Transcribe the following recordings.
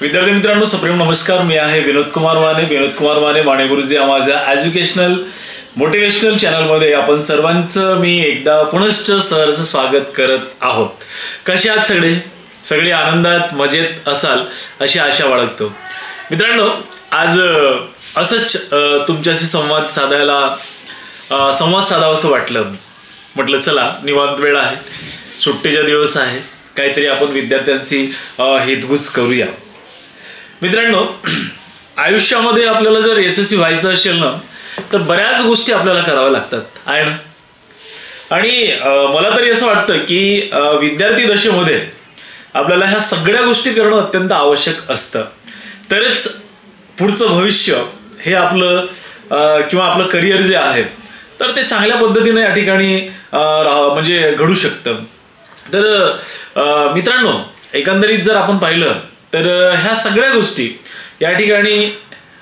विद्यार्थी मित्रांनो, सप्रेम नमस्कार. मी आहे विनोद कुमार माने. माने गुरुजी या माझ्या एज्युकेशनल मोटिवेशनल चॅनलमध्ये आपण सर्वांचं मी एकदा पुनश्च सहर्ष स्वागत करत आहोत. कसे आहात सगळे आनंदात मजेत असाल अशी आशा बाळगतो. मित्रांनो, आज असंच तुमच्याशी संवाद साधावं असं वाटलं. म्हटलं चला, निवांत वेळ आहे, सुट्टीचा दिवस आहे, काहीतरी आपण विद्यार्थ्यांशी हितगुज करूया. मित्रांनो, आयुष्यामध्ये आपल्याला जर यशस्वी व्हायचं असेल ना, तर बऱ्याच गोष्टी आपल्याला कराव्या लागतात, आहे ना. आणि मला तरी असं वाटतं की विद्यार्थी दशेमध्ये आपल्याला ह्या सगळ्या गोष्टी करणं अत्यंत आवश्यक असतं. तरच पुढचं भविष्य हे आपलं किंवा आपलं करिअर जे आहे तर ते चांगल्या पद्धतीने या ठिकाणी म्हणजे घडू शकतं. तर मित्रांनो, एकंदरीत जर आपण पाहिलं तर ह्या सगळ्या गोष्टी या ठिकाणी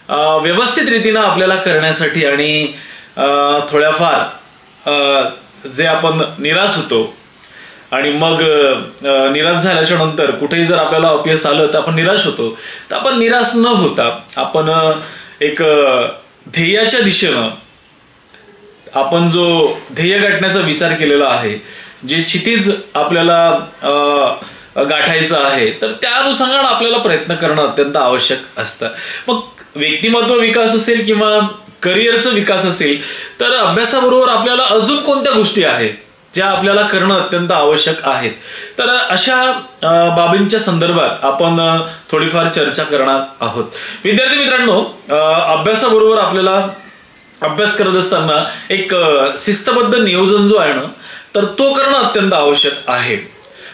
व्यवस्थित रीतीनं आपल्याला करण्यासाठी आणि थोड्याफार जे आपण निराश होतो आणि मग निराश झाल्याच्या नंतर कुठेही जर आपल्याला अपयश आलं तर आपण निराश होतो. तर आपण निराश न होता आपण एक ध्येयाच्या दिशेनं आपण जो ध्येय गाठण्याचा विचार केलेला आहे, जे क्षितिज आपल्याला गाठायचं आहे, तर त्या अनुषंगाने आपल्याला प्रयत्न करणं अत्यंत आवश्यक असतं. मग व्यक्तिमत्व विकास असेल किंवा करिअरचा विकास असेल, तर अभ्यासाबरोबर आपल्याला अजून कोणत्या गोष्टी आहेत ज्या आपल्याला करणं अत्यंत आवश्यक आहेत. तर अशा बाबींच्या संदर्भात आपण थोडीफार चर्चा करणार आहोत. विद्यार्थी मित्रांनो, अभ्यासाबरोबर आपल्याला अभ्यास करत असताना एक शिस्तबद्ध नियोजन जो आहे ना, तर तो करणं अत्यंत आवश्यक आहे.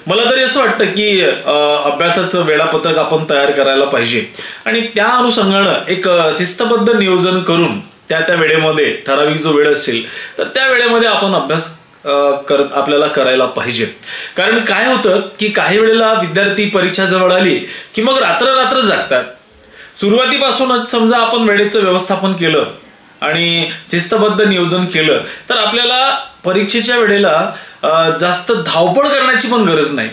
मला तरी असं वाटतं की अभ्यासाचं वेळापत्रक आपण तयार करायला पाहिजे आणि त्या अनुषंगानं एक शिस्तबद्ध नियोजन करून त्या वेळेमध्ये ठराविक जो वेळ असेल तर त्या वेळेमध्ये आपण अभ्यास आपल्याला करायला पाहिजे. कारण काय होतं की काही वेळेला विद्यार्थी परीक्षा जवळ आली की मग रात्र जागतात. सुरुवातीपासूनच समजा आपण वेळेचं व्यवस्थापन केलं आणि शिस्तबद्ध नियोजन केलं तर आपल्याला परीक्षेच्या वेळेला जास्त धावपळ करण्याची पण गरज नाही.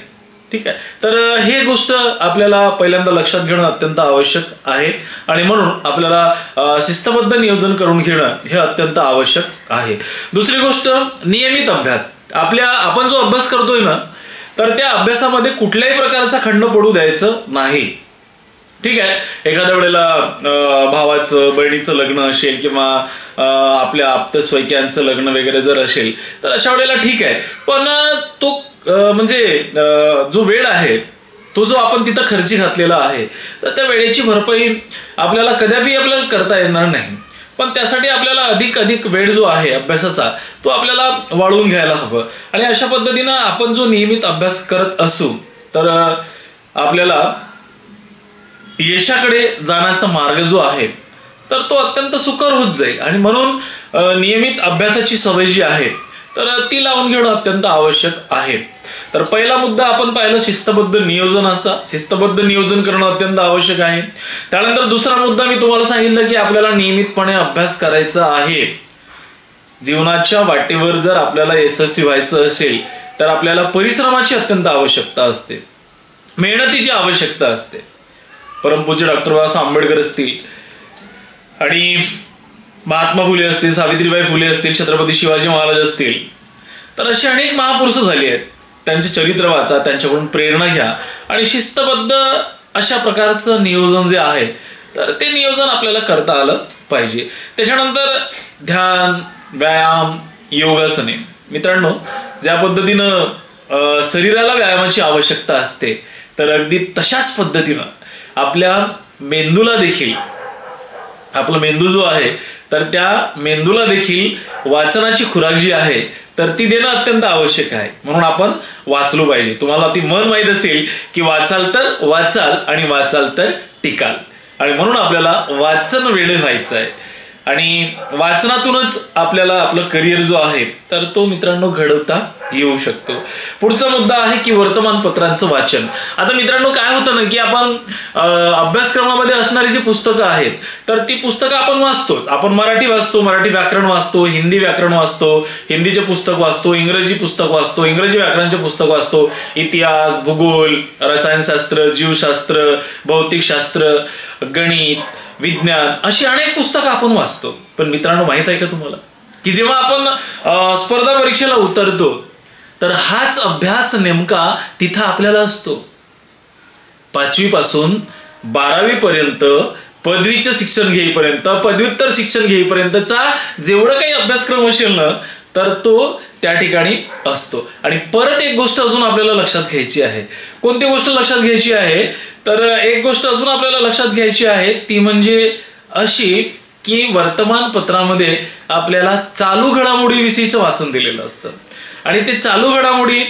ठीक आहे. तर हे गोष्ट आपल्याला पहिल्यांदा लक्षात घेणं अत्यंत आवश्यक आहे आणि म्हणून आपल्याला शिस्तबद्ध नियोजन करून घेणं हे अत्यंत आवश्यक आहे. दुसरी गोष्ट, नियमित अभ्यास. आपण जो अभ्यास करतोय ना, तर त्या अभ्यासामध्ये कुठल्याही प्रकारचा खंड पडू द्यायचं नाही. ठीक आहे. एखाद्या वेळेला भावाचं बहिणीचं लग्न असेल किंवा आपल्या आप्तस्वैक्यांचं लग्न वगैरे जर असेल तर अशा वेळेला ठीक आहे, पण तो म्हणजे जो वेळ आहे तो जो आपण तिथं खर्ची घातलेला आहे तर त्या वेळेची भरपाई आपल्याला कदापि आपल्याला करता येणार नाही. पण त्यासाठी आपल्याला अधिक वेळ जो आहे अभ्यासाचा तो आपल्याला वाढवून घ्यायला हवं. आणि अशा पद्धतीनं आपण जो नियमित अभ्यास करत असू तर आपल्याला यशाकडे जाण्याचा मार्ग जो आहे तर तो अत्यंत सुकर होत जाईल. आणि म्हणून नियमित अभ्यासाची सवय जी आहे तर ती लावून घेणं अत्यंत आवश्यक आहे. तर पहिला मुद्दा आपण पाहिला शिस्तबद्ध नियोजनाचा. शिस्तबद्ध नियोजन करणं अत्यंत आवश्यक आहे. त्यानंतर दुसरा मुद्दा मी तुम्हाला सांगितलं की आपल्याला नियमितपणे अभ्यास करायचा आहे. जीवनाच्या वाटेवर जर आपल्याला यशस्वी व्हायचं असेल तर आपल्याला परिश्रमाची अत्यंत आवश्यकता असते, मेहनतीची आवश्यकता असते. परमपूज्य डॉक्टर बाबासाहेब आंबेडकर असतील आणि महात्मा फुले असतील, सावित्रीबाई फुले असतील, छत्रपती शिवाजी महाराज असतील, तर अशी अनेक महापुरुष झाली आहेत. त्यांचे चरित्र वाचा, त्यांच्याकडून प्रेरणा घ्या आणि शिस्तबद्ध अशा प्रकारचं नियोजन जे आहे तर ते नियोजन आपल्याला करता आलं पाहिजे. त्याच्यानंतर ध्यान, व्यायाम, योगासने. मित्रांनो, ज्या पद्धतीनं शरीराला व्यायामाची आवश्यकता असते तर अगदी तशाच पद्धतीनं आपल्या मेंदूला देखील, आपला मेंदू जो आहे तर त्या मेंदूला देखील वाचनाची खुराक जी आहे तर ती देणं अत्यंत आवश्यक आहे. म्हणून आपण वाचलो पाहिजे. तुम्हाला ती मन माहीत असेल की वाचाल तर वाचाल आणि वाचाल तर टिकाल. आणि म्हणून आपल्याला वाचन वेडे व्हायचं आहे आणि वाचनातूनच आपल्याला आपलं करिअर जो आहे तर तो मित्रांनो घडवता येऊ शकतो. पुढचा मुद्दा आहे की वर्तमानपत्रांचं वाचन. आता मित्रांनो काय होतं ना की आपण अभ्यासक्रमामध्ये असणारी जी पुस्तकं आहेत तर ती पुस्तकं आपण वाचतोच. आपण मराठी वाचतो, मराठी व्याकरण वाचतो, हिंदी व्याकरण वाचतो, हिंदीचे पुस्तक वाचतो, इंग्रजी पुस्तक वाचतो, इंग्रजी व्याकरणाचे पुस्तक वाचतो, इतिहास, भूगोल, रसायनशास्त्र, जीवशास्त्र, भौतिकशास्त्र, गणित, विज्ञान अशी अनेक पुस्तकं आपण वाचतो. पण मित्रांनो माहित आहे का तुम्हाला की जेव्हा आपण स्पर्धा परीक्षेला उतरतो तर हाच अभ्यास नेमका तिथं आपल्याला असतो. 5वी पासून 12वी पर्यंत पदवीचे शिक्षण घेईपर्यंत, पदव्युत्तर शिक्षण घेईपर्यंतचा जेवढं काही अभ्यासक्रम असेल ना तर तो त्या ठिकाणी असतो. आणि परत एक गोष्ट अजून आपल्याला लक्षात घ्यायची आहे. कोणती गोष्ट लक्षात घ्यायची आहे तर एक गोष्ट अजून आपल्याला लक्षात घ्यायची आहे ती म्हणजे अशी की वर्तमानपत्रामध्ये आपल्याला चालू घडामोडीविषयीचं वाचन दिलेलं असतं. आणि ते चालू घडामोडी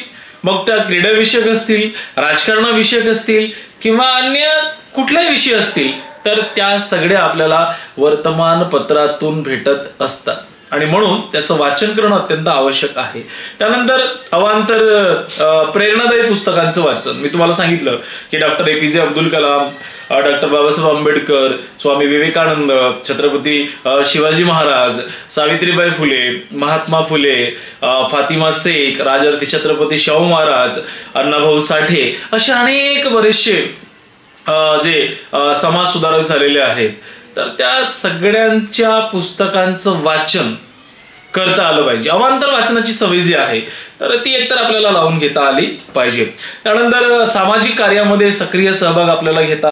मग त्या क्रीडाविषयक असतील, राजकारणाविषयक असतील किंवा अन्य कुठल्याही विषय असतील तर त्या सगळ्या आपल्याला वर्तमानपत्रातून भेटत असतात. आणि म्हणून त्याचं वाचन करणं अत्यंत आवश्यक आहे. त्यानंतर अवांतर प्रेरणादायी पुस्तकांचं वाचन. मी तुम्हाला सांगितलं की doctor APJ Abdul Kalam, doctor Babasaheb Ambedkar, Swami Vivekananda, Chhatrapati Shivaji Maharaj, Savitribai Phule, Mahatma Phule, Fatima Sheikh, Rajarshi Chhatrapati Shahu Maharaj, Annabhau Sathe असे अनेक बरेचसे जे समाज सुधारक झालेले आहेत तर त्या सगळ्यांच्या पुस्तकांचं वाचन करता आलं पाहिजे. अवांतर वाचनाची सवय जी आहे तर ती एकतर आपल्याला लावून घेता आली पाहिजे. त्यानंतर सामाजिक कार्यामध्ये सक्रिय सहभाग आपल्याला घेता